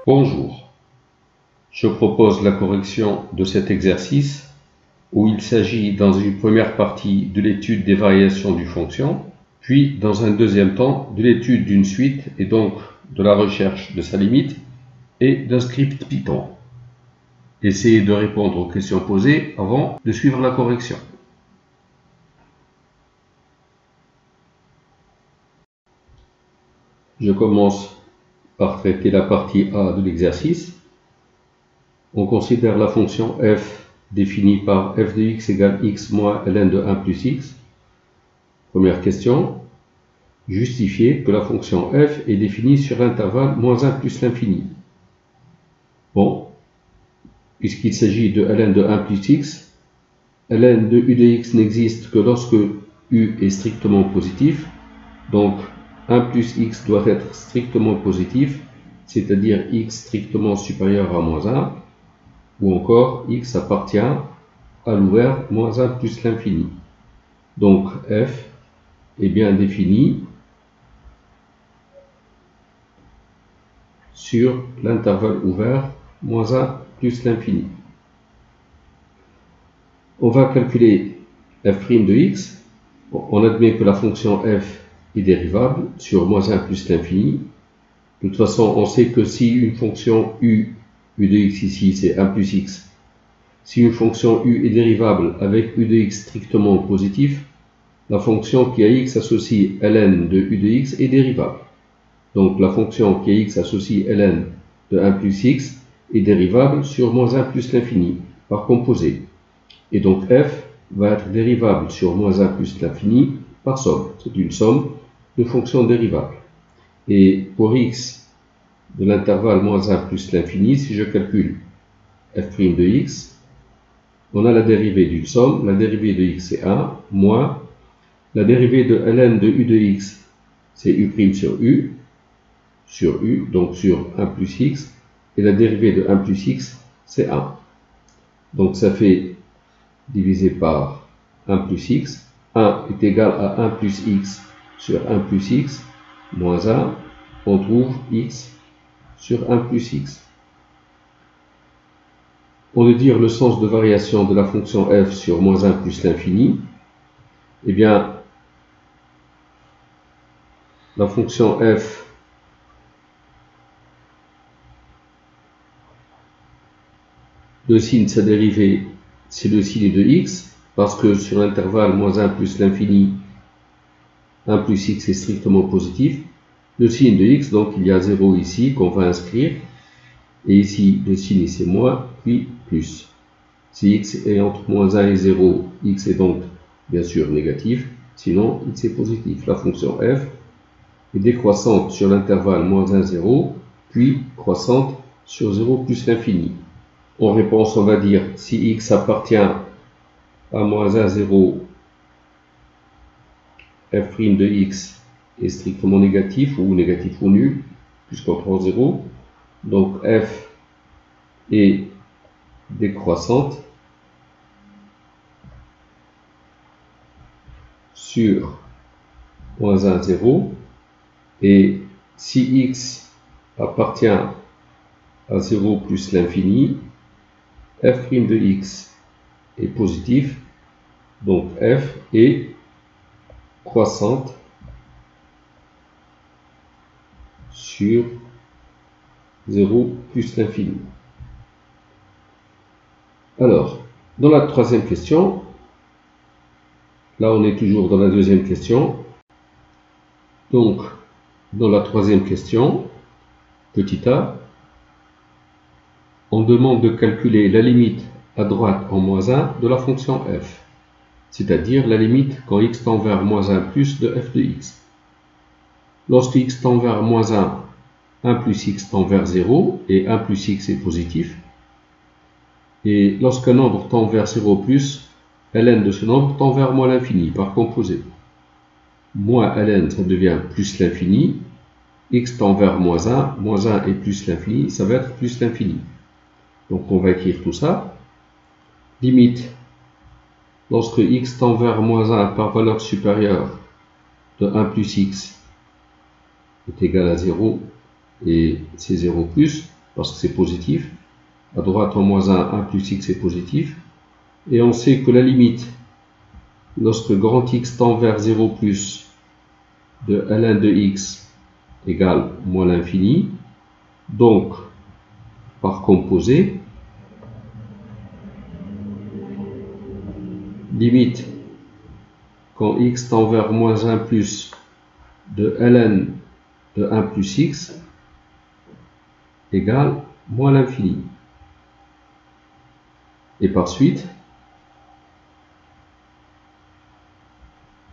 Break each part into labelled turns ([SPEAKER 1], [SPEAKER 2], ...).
[SPEAKER 1] Bonjour, je propose la correction de cet exercice où il s'agit dans une première partie de l'étude des variations d'une fonction, puis dans un deuxième temps de l'étude d'une suite et donc de la recherche de sa limite et d'un script Python. Essayez de répondre aux questions posées avant de suivre la correction. Je commence par traiter la partie A de l'exercice. On considère la fonction f définie par f de x égale x moins ln de 1 plus x. Première question. Justifier que la fonction f est définie sur l'intervalle moins 1 plus l'infini. Bon, puisqu'il s'agit de ln de 1 plus x, ln de u de x n'existe que lorsque u est strictement positif, donc 1 plus x doit être strictement positif, c'est-à-dire x strictement supérieur à moins 1, ou encore x appartient à l'ouvert moins 1 plus l'infini. Donc f est bien défini sur l'intervalle ouvert moins 1 plus l'infini. On va calculer f' de x. On admet que la fonction f est dérivable sur moins 1 plus l'infini. De toute façon, on sait que si une fonction u de x ici, c'est 1 plus x. Si une fonction u est dérivable avec u de x strictement positif, la fonction qui a x associe ln de u de x est dérivable. Donc la fonction qui a x associe ln de 1 plus x est dérivable sur moins 1 plus l'infini par composé. Et donc f va être dérivable sur moins 1 plus l'infini par somme. C'est une somme de fonctions dérivables. Et pour x de l'intervalle moins 1 plus l'infini, si je calcule f' de x, on a la dérivée d'une somme, la dérivée de x c'est 1, moins la dérivée de ln de u de x, c'est u' sur u, donc sur 1 plus x, et la dérivée de 1 plus x, c'est 1. Donc ça fait divisé par 1 plus x, 1 est égal à 1 plus x sur 1 plus x, moins 1, on trouve x sur 1 plus x. On veut dire le sens de variation de la fonction f sur moins 1 plus l'infini. Eh bien, la fonction f le signe de sa dérivée, c'est le signe de x, parce que sur l'intervalle moins 1 plus l'infini, 1 plus x est strictement positif. Le signe de x, donc il y a 0 ici qu'on va inscrire, et ici le signe c'est moins, puis plus. Si x est entre moins 1 et 0, x est donc bien sûr négatif, sinon x est positif. La fonction f est décroissante sur l'intervalle moins 1, 0, puis croissante sur 0 plus l'infini. En réponse, on va dire si x appartient à moins 1, 0, f' de x est strictement négatif ou nul, puisqu'on prend 0. Donc f est décroissante sur moins 1, 0. Et si x appartient à 0 plus l'infini, f' de x est positif, donc f est croissante sur 0 plus l'infini. Alors, dans la troisième question, là on est toujours dans la deuxième question, donc dans la troisième question, petit a, on demande de calculer la limite à droite en moins 1 de la fonction f, c'est-à-dire la limite quand x tend vers moins 1 plus de f de x. Lorsque x tend vers moins 1, 1 plus x tend vers 0, et 1 plus x est positif. Et lorsqu'un nombre tend vers 0 plus, ln de ce nombre tend vers moins l'infini, par composé. Moins ln, ça devient plus l'infini. X tend vers moins 1 et plus l'infini, ça va être plus l'infini. Donc on va écrire tout ça. Limite, lorsque x tend vers moins 1 par valeur supérieure de 1 plus x est égal à 0, et c'est 0 plus, parce que c'est positif. À droite, en moins 1, 1 plus x est positif. Et on sait que la limite, lorsque grand X tend vers 0 plus de ln de x égale moins l'infini, donc par composé, limite quand x tend vers moins 1 plus de ln de 1 plus x égale moins l'infini. Et par suite,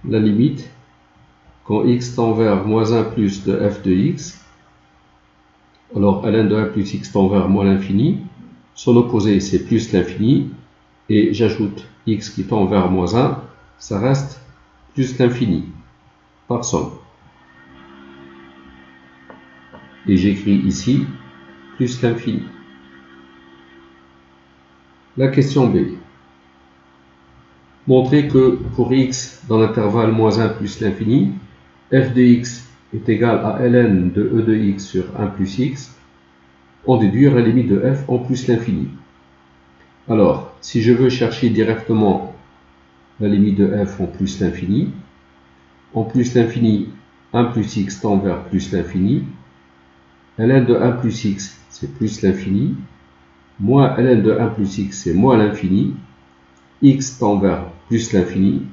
[SPEAKER 1] la limite quand x tend vers moins 1 plus de f de x, alors ln de 1 plus x tend vers moins l'infini, son opposé c'est plus l'infini, et j'ajoute x qui tend vers moins 1, ça reste plus l'infini, par somme. Et j'écris ici plus l'infini. La question B. Montrer que pour x dans l'intervalle moins 1 plus l'infini, f de x est égal à ln de e de x sur 1 plus x, en déduire la limite de f en plus l'infini. Alors, si je veux chercher directement la limite de f en plus l'infini, 1 plus x tend vers plus l'infini, ln de 1 plus x c'est plus l'infini, moins ln de 1 plus x c'est moins l'infini, x tend vers plus l'infini,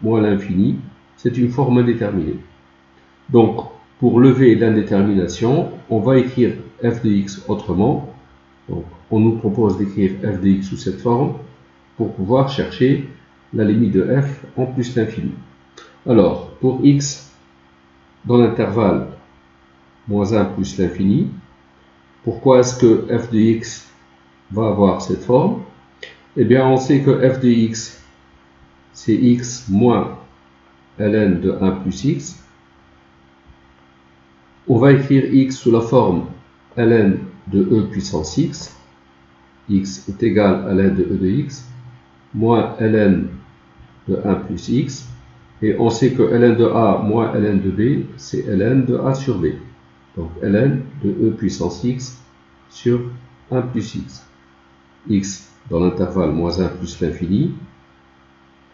[SPEAKER 1] moins l'infini, c'est une forme indéterminée. Donc, pour lever l'indétermination, on va écrire f de x autrement. Donc, on nous propose d'écrire f de x sous cette forme pour pouvoir chercher la limite de f en plus l'infini. Alors, pour x dans l'intervalle moins 1 plus l'infini, pourquoi est-ce que f de x va avoir cette forme? Eh bien, on sait que f de x, c'est x moins ln de 1 plus x. On va écrire x sous la forme ln de e puissance x. X est égal à ln de e de x, moins ln de 1 plus x. Et on sait que ln de a moins ln de b, c'est ln de a sur b. Donc ln de e puissance x sur 1 plus x. X dans l'intervalle moins 1 plus l'infini.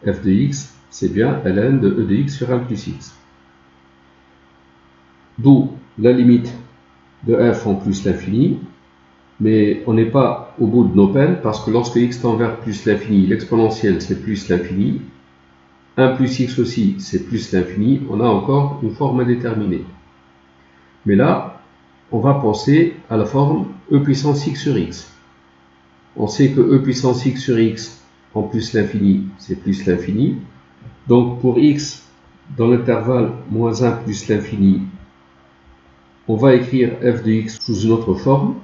[SPEAKER 1] F de x, c'est bien ln de e de x sur 1 plus x. D'où la limite de f en plus l'infini. Mais on n'est pas au bout de nos peines, parce que lorsque x tend vers plus l'infini, l'exponentielle c'est plus l'infini. 1 plus x aussi, c'est plus l'infini. On a encore une forme indéterminée. Mais là, on va penser à la forme e puissance x sur x. On sait que e puissance x sur x en plus l'infini, c'est plus l'infini. Donc pour x dans l'intervalle moins 1 plus l'infini, on va écrire f de x sous une autre forme.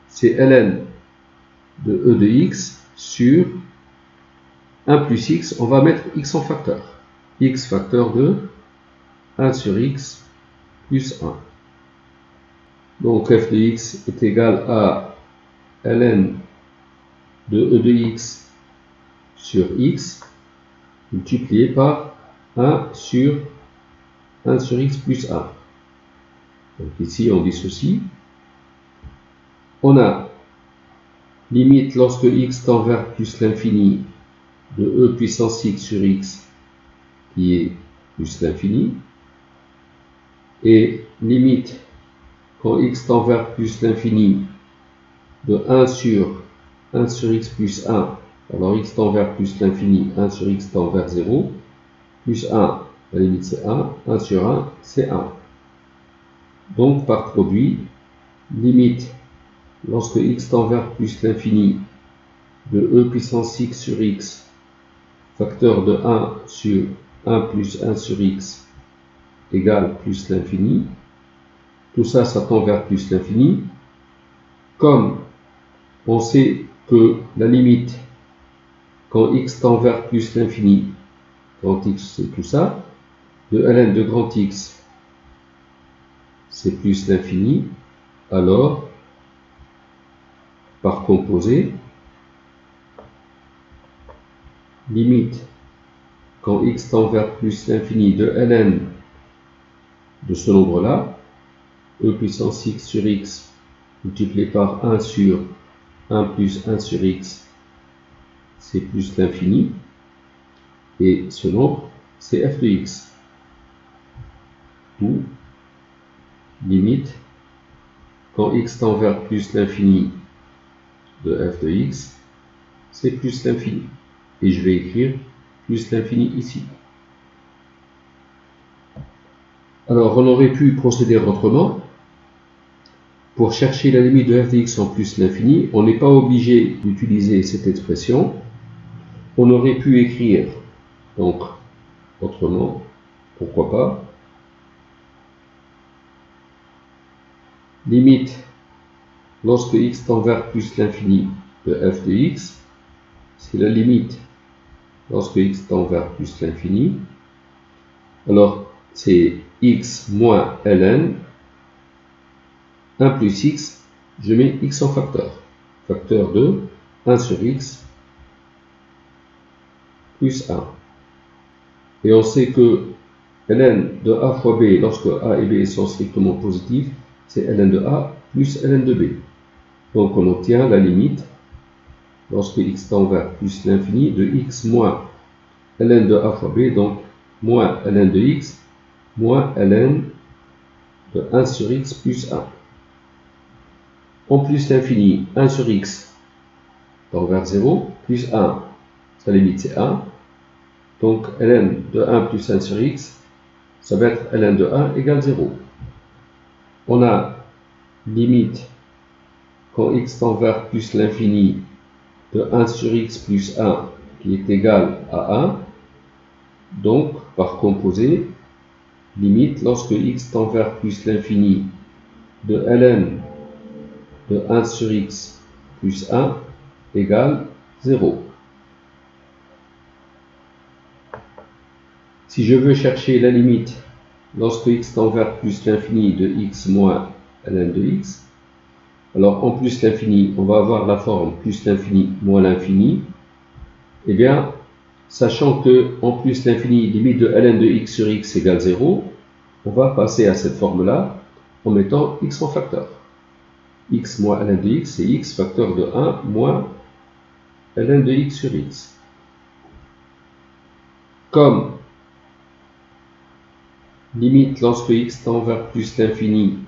[SPEAKER 1] C'est ln de e de x sur 1 plus x, on va mettre x en facteur. X facteur de 1 sur x plus 1. Donc f de x est égal à ln de e de x sur x multiplié par 1 sur x plus 1. Donc ici on dissocie. On a limite lorsque x tend vers plus l'infini de e puissance x sur x qui est plus l'infini, et limite quand x tend vers plus l'infini de 1 sur x plus 1, alors x tend vers plus l'infini, 1 sur x tend vers 0, plus 1, la limite c'est 1 sur 1 c'est 1. Donc par produit, limite lorsque x tend vers plus l'infini de e puissance x sur x, facteur de 1 sur 1 plus 1 sur x égale plus l'infini. Tout ça, ça tend vers plus l'infini. Comme on sait que la limite, quand x tend vers plus l'infini, grand x c'est tout ça, de ln de grand x, c'est plus l'infini, alors, par composé, limite quand x tend vers plus l'infini de ln de ce nombre-là, e puissance x sur x multiplié par 1 sur 1 plus 1 sur x, c'est plus l'infini. Et ce nombre, c'est f de x. Ou limite, quand x tend vers plus l'infini de f de x, c'est plus l'infini. Et je vais écrire plus l'infini ici. Alors, on aurait pu procéder autrement. Pour chercher la limite de f de x en plus l'infini, on n'est pas obligé d'utiliser cette expression. On aurait pu écrire, donc, autrement, pourquoi pas, limite, lorsque x tend vers plus l'infini de f de x, c'est la limite lorsque x tend vers plus l'infini. Alors, c'est x moins ln, 1 plus x, je mets x en facteur. Facteur de 1 sur x plus 1. Et on sait que ln de a fois b, lorsque a et b sont strictement positifs, c'est ln de a plus ln de b. Donc on obtient la limite, lorsque x tend vers plus l'infini, de x moins ln de a fois b, donc moins ln de x, moins ln de 1 sur x plus 1. En plus l'infini, 1 sur x tend vers 0, plus 1, sa limite c'est 1. Donc ln de 1 plus 1 sur x, ça va être ln de 1 égale 0. On a limite quand x tend vers plus l'infini de 1 sur x plus 1 qui est égal à 1. Donc, par composé, limite lorsque x tend vers plus l'infini de ln de 1 sur x plus 1 égale 0. Si je veux chercher la limite lorsque x tend vers plus l'infini de x moins ln de x, alors en plus l'infini, on va avoir la forme plus l'infini moins l'infini. Eh bien, sachant que en plus l'infini, limite de ln de x sur x égale 0, on va passer à cette forme-là en mettant x en facteur. X moins ln de x, c'est x facteur de 1 moins ln de x sur x. Comme limite lorsque x tend vers plus l'infini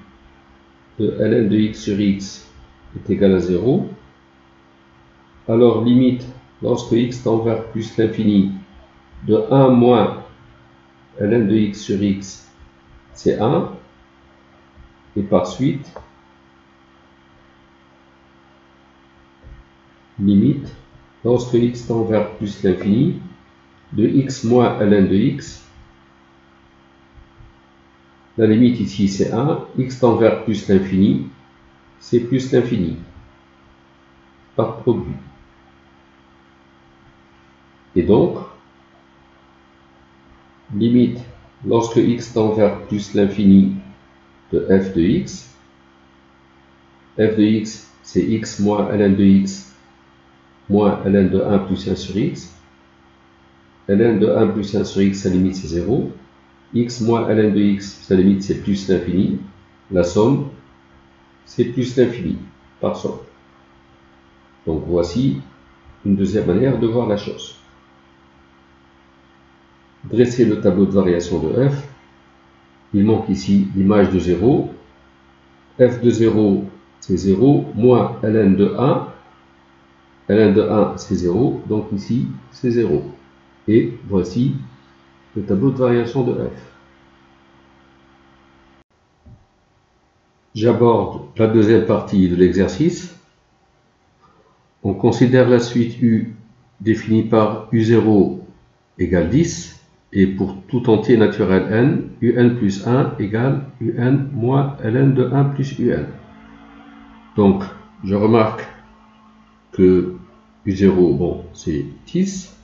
[SPEAKER 1] de ln de x sur x est égal à 0, alors limite lorsque x tend vers plus l'infini de 1 moins ln de x sur x, c'est 1, et par suite, limite lorsque x tend vers plus l'infini de x moins ln de x, la limite ici c'est 1, x tend vers plus l'infini, c'est plus l'infini, par produit. Et donc, limite lorsque x tend vers plus l'infini de f de x c'est x moins ln de x moins ln de 1 plus 1 sur x. Ln de 1 plus 1 sur x, sa limite c'est 0. X moins ln de x, sa limite c'est plus l'infini. La somme, c'est plus l'infini, par somme. Donc voici une deuxième manière de voir la chose. Dresser le tableau de variation de f. Il manque ici l'image de 0. F de 0, c'est 0, moins ln de 1. ln de 1, c'est 0, donc ici, c'est 0. Et voici le tableau de variation de f. J'aborde la deuxième partie de l'exercice. On considère la suite u définie par u0 égale 10. Et pour tout entier naturel n, un plus 1 égale un moins ln de 1 plus un. Donc, je remarque que u0, bon, c'est 10.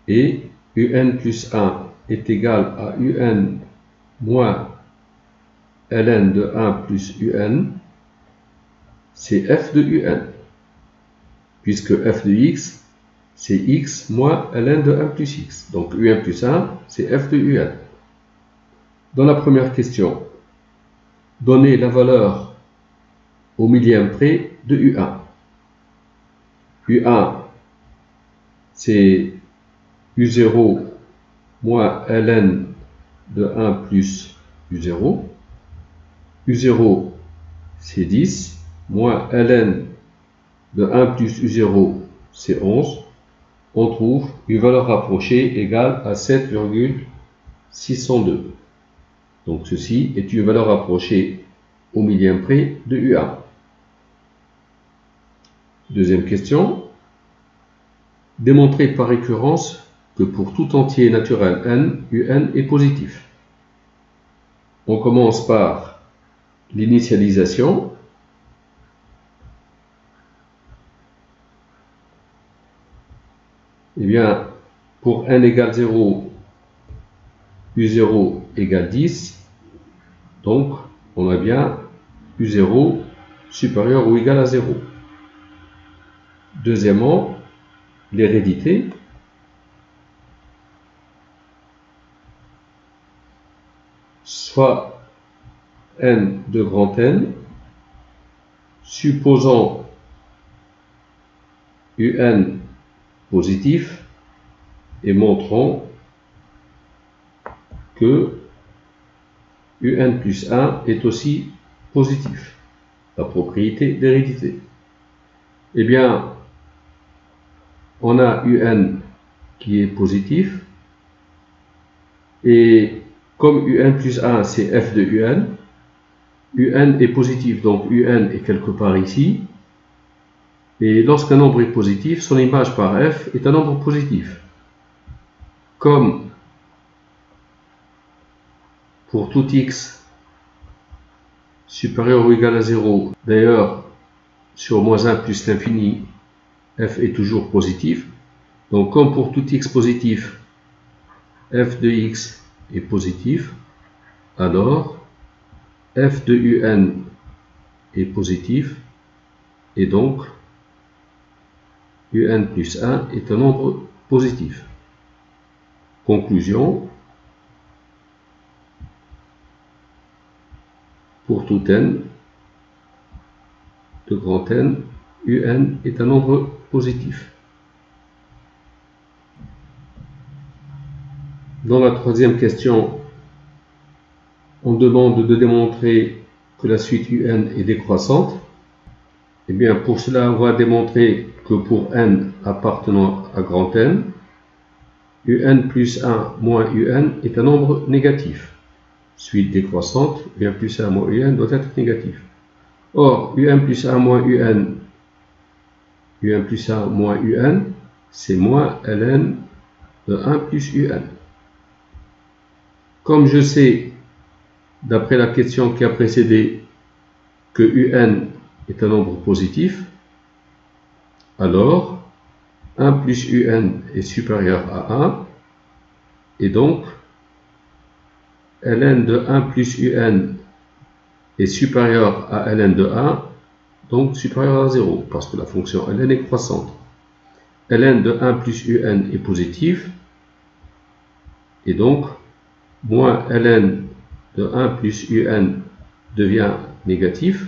[SPEAKER 1] Et un plus 1 est égal à un moins ln de 1 plus un, c'est f de un, puisque f de x, c'est x moins ln de 1 plus x. Donc un plus 1, c'est f de un. Dans la première question, donner la valeur au millième près de U1. U1, c'est U0 moins ln de 1 plus U0. U0, c'est 10, moins ln de 1 plus U0, c'est 11. On trouve une valeur rapprochée égale à 7,602. Donc ceci est une valeur rapprochée au millième près de U1. Deuxième question. Démontrer par récurrence que pour tout entier naturel n, un est positif. On commence par l'initialisation. Eh bien, pour n égale 0, U0 égale 10. Donc, on a bien U0 supérieur ou égal à 0. Deuxièmement, l'hérédité. Soit n de grand N, supposant un positif et montrant que un plus 1 est aussi positif, la propriété d'hérédité. Eh bien, on a un qui est positif, et comme un plus 1 c'est f de un est positif, donc un est quelque part ici, et lorsqu'un nombre est positif, son image par f est un nombre positif. Comme pour tout x supérieur ou égal à 0, d'ailleurs, sur moins 1 plus l'infini, f est toujours positif. Donc, comme pour tout x positif, f de x est positif, alors f de un est positif, et donc un plus 1 est un nombre positif. Conclusion, pour tout n de grand N, un est un nombre positif. Dans la troisième question, on demande de démontrer que la suite un est décroissante. Eh bien, pour cela, on va démontrer que pour n appartenant à grand N, un plus 1 moins un est un nombre négatif. Suite décroissante, un plus 1 moins un doit être négatif. Or, un plus 1 moins un plus 1 moins un, c'est moins ln de 1 plus un. Comme je sais, d'après la question qui a précédé, que un est un nombre positif, alors 1 plus un est supérieur à 1, et donc ln de 1 plus un est supérieur à ln de 1, donc supérieur à 0, parce que la fonction ln est croissante. Ln de 1 plus un est positif, et donc moins ln de 1 plus un devient négatif.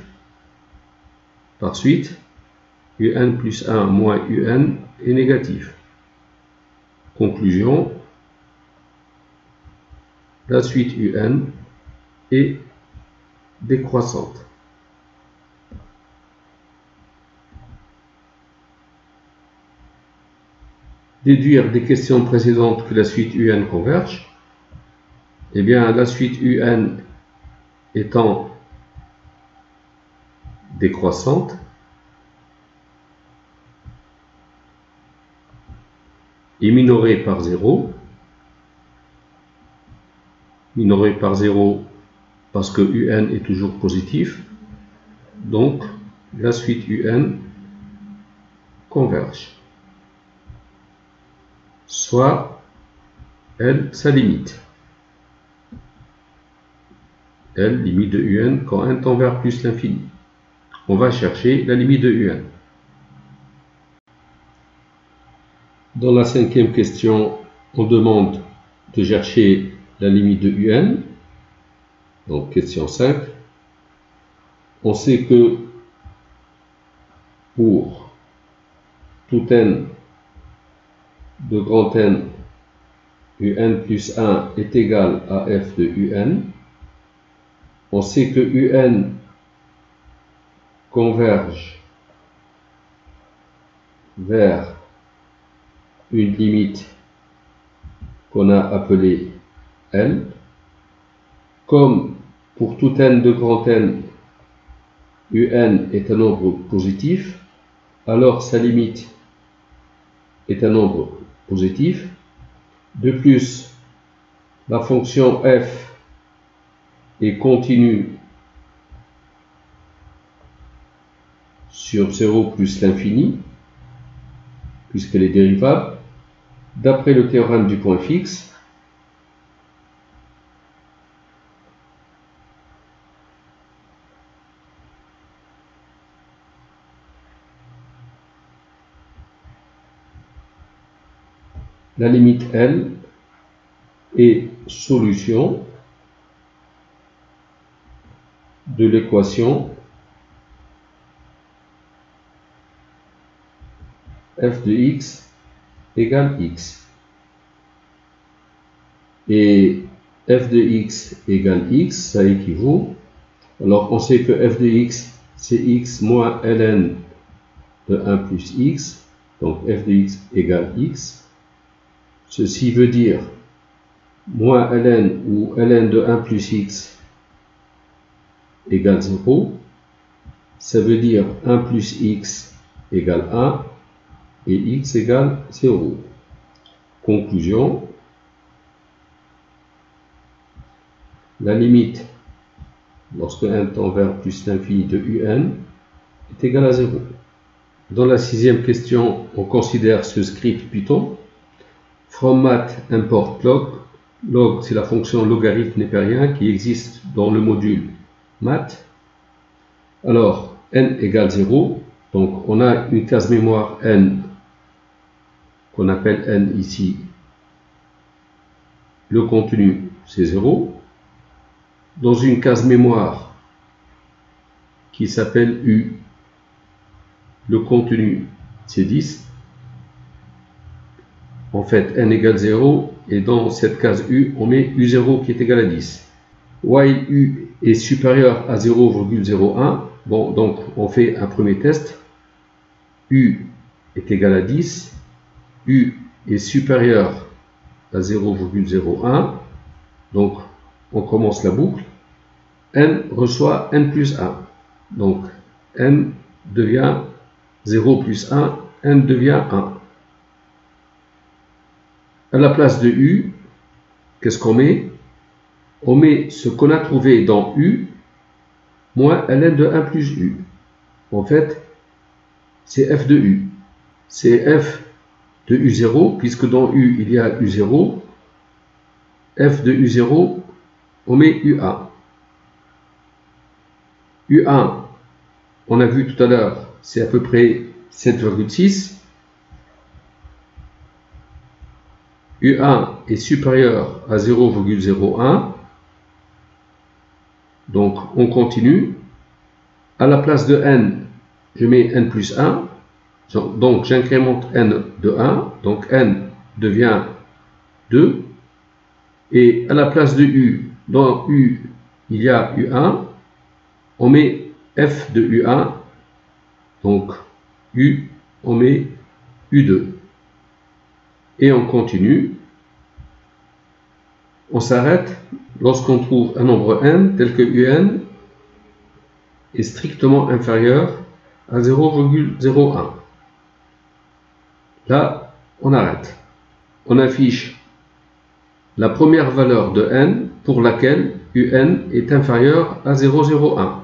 [SPEAKER 1] Par suite, un plus 1 moins un est négatif. Conclusion, la suite un est décroissante. Déduire des questions précédentes que la suite un converge. Eh bien, la suite un étant décroissante, est minorée par 0. Minorée par 0 parce que un est toujours positif. Donc, la suite un converge. Soit, L, sa limite. L, limite de un quand n tend vers plus l'infini. On va chercher la limite de un. Dans la cinquième question, on demande de chercher la limite de un. Donc, question 5. On sait que pour tout n de grand N, un plus 1 est égal à f de un. On sait que un converge vers une limite qu'on a appelée L. Comme pour tout n de grand N, un est un nombre positif, alors sa limite est un nombre positif. De plus, la fonction f est continue sur 0 plus l'infini, puisqu'elle est dérivable. D'après le théorème du point fixe, la limite L est solution de l'équation f de x égale x. Et f de x égale x, ça équivaut. Alors on sait que f de x, c'est x moins ln de 1 plus x. Donc f de x égale x. Ceci veut dire moins ln ou ln de 1 plus x égale 0. Ça veut dire 1 plus x égale 1 et x égale 0. Conclusion, la limite lorsque n tend vers plus l'infini de un est égale à 0. Dans la sixième question, on considère ce script Python. From math import log. Log, c'est la fonction logarithme népérien qui existe dans le module math. Alors, n égale 0. Donc, on a une case mémoire n qu'on appelle n ici. Le contenu, c'est 0. Dans une case mémoire qui s'appelle u, le contenu, c'est 10. En fait, n égale 0, et dans cette case u, on met u0 qui est égal à 10. While u est supérieur à 0,01, bon, donc on fait un premier test. U est égal à 10, u est supérieur à 0,01, donc on commence la boucle. N reçoit n plus 1, donc n devient 0 plus 1, n devient 1. À la place de u, qu'est-ce qu'on met? On met ce qu'on a trouvé dans u moins ln de 1 plus u. En fait, c'est f de u. C'est f de u0, puisque dans u, il y a u0. F de u0, on met u1. u1, on a vu tout à l'heure, c'est à peu près 7,6. u1 est supérieur à 0,01. Donc, on continue. À la place de n, je mets n plus 1. Donc, j'incrémente n de 1. Donc, n devient 2. Et à la place de u, dans u, il y a u1. On met f de u1. Donc, u, on met u2. Et on continue. On s'arrête lorsqu'on trouve un nombre n tel que un est strictement inférieur à 0,01. Là, on arrête. On affiche la première valeur de n pour laquelle un est inférieur à 0,01.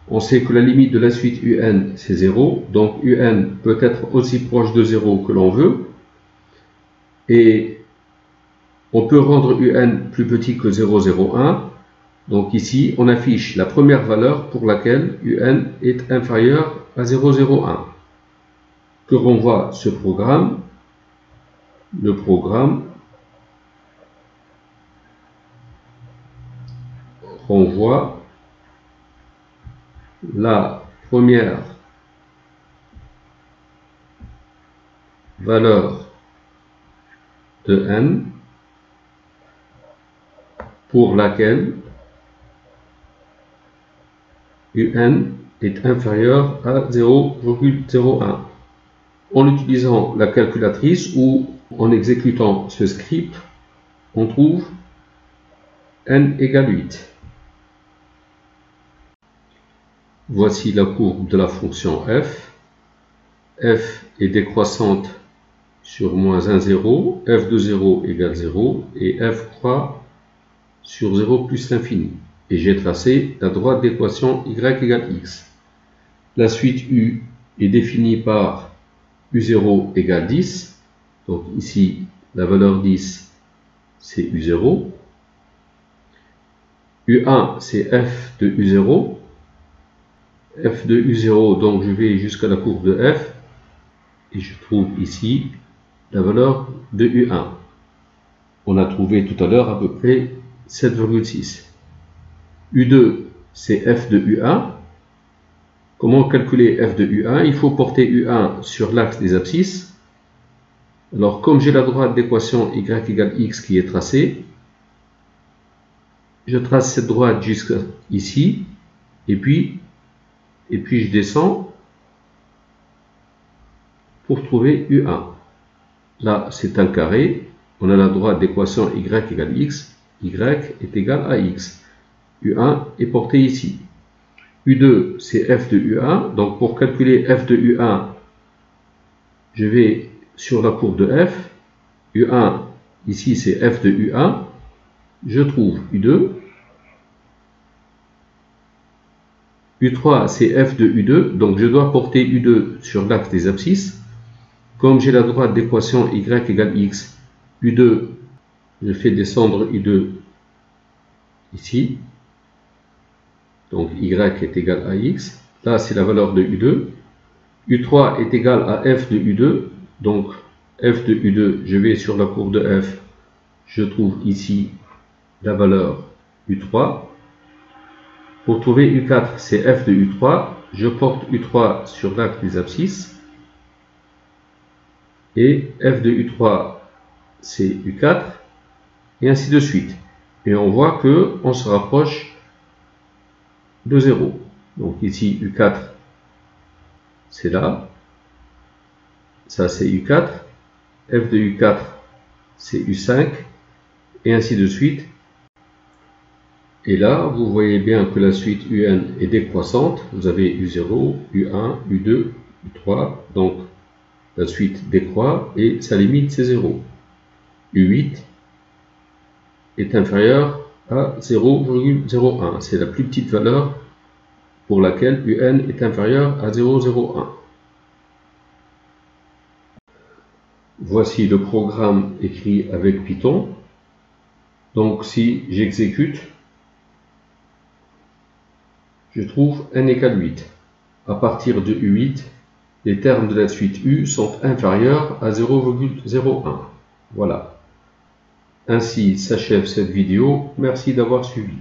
[SPEAKER 1] On sait que la limite de la suite un, c'est 0. Donc un peut être aussi proche de 0 que l'on veut. Et on peut rendre un plus petit que 0,01. Donc ici, on affiche la première valeur pour laquelle un est inférieur à 0,01. Que renvoie ce programme? Le programme renvoie la première valeur de n pour laquelle un est inférieur à 0,01. En utilisant la calculatrice ou en exécutant ce script, on trouve n égale 8. Voici la courbe de la fonction f. F est décroissante sur moins 1, 0, f de 0 égale 0, et f croît sur 0 plus l'infini. Et j'ai tracé la droite d'équation y égale x. La suite u est définie par u0 égale 10. Donc ici, la valeur 10, c'est u0. u1, c'est f de u0. F de u0, donc je vais jusqu'à la courbe de f. Et je trouve ici la valeur de u1. On a trouvé tout à l'heure à peu près 7,6. U2, c'est f de u1. Comment calculer f de u1? Il faut porter u1 sur l'axe des abscisses. Alors, comme j'ai la droite d'équation y égale x qui est tracée, je trace cette droite jusqu'à ici, et puis je descends pour trouver u1. Là, c'est un carré. On a la droite d'équation y égale x. Y est égal à x. u1 est porté ici. u2, c'est f de u1. Donc, pour calculer f de u1, je vais sur la courbe de f. u1, ici, c'est f de u1. Je trouve u2. u3, c'est f de u2. Donc, je dois porter u2 sur l'axe des abscisses. Comme j'ai la droite d'équation y égale x, u2, je fais descendre u2 ici. Donc y est égal à x. Là, c'est la valeur de u2. u3 est égal à f de u2. Donc f de u2, je vais sur la courbe de f. Je trouve ici la valeur u3. Pour trouver u4, c'est f de u3. Je porte u3 sur l'axe des abscisses. Et f de u3, c'est u4. Et ainsi de suite. Et on voit qu'on se rapproche de 0. Donc ici, u4, c'est là. Ça, c'est u4. F de u4, c'est u5. Et ainsi de suite. Et là, vous voyez bien que la suite un est décroissante. Vous avez u0, u1, u2, u3. Donc, la suite décroît et sa limite, c'est 0. u8 est inférieur à 0,01. C'est la plus petite valeur pour laquelle un est inférieur à 0,01. Voici le programme écrit avec Python. Donc si j'exécute, je trouve n égale 8. À partir de u8, les termes de la suite u sont inférieurs à 0,01. Voilà. Ainsi s'achève cette vidéo. Merci d'avoir suivi.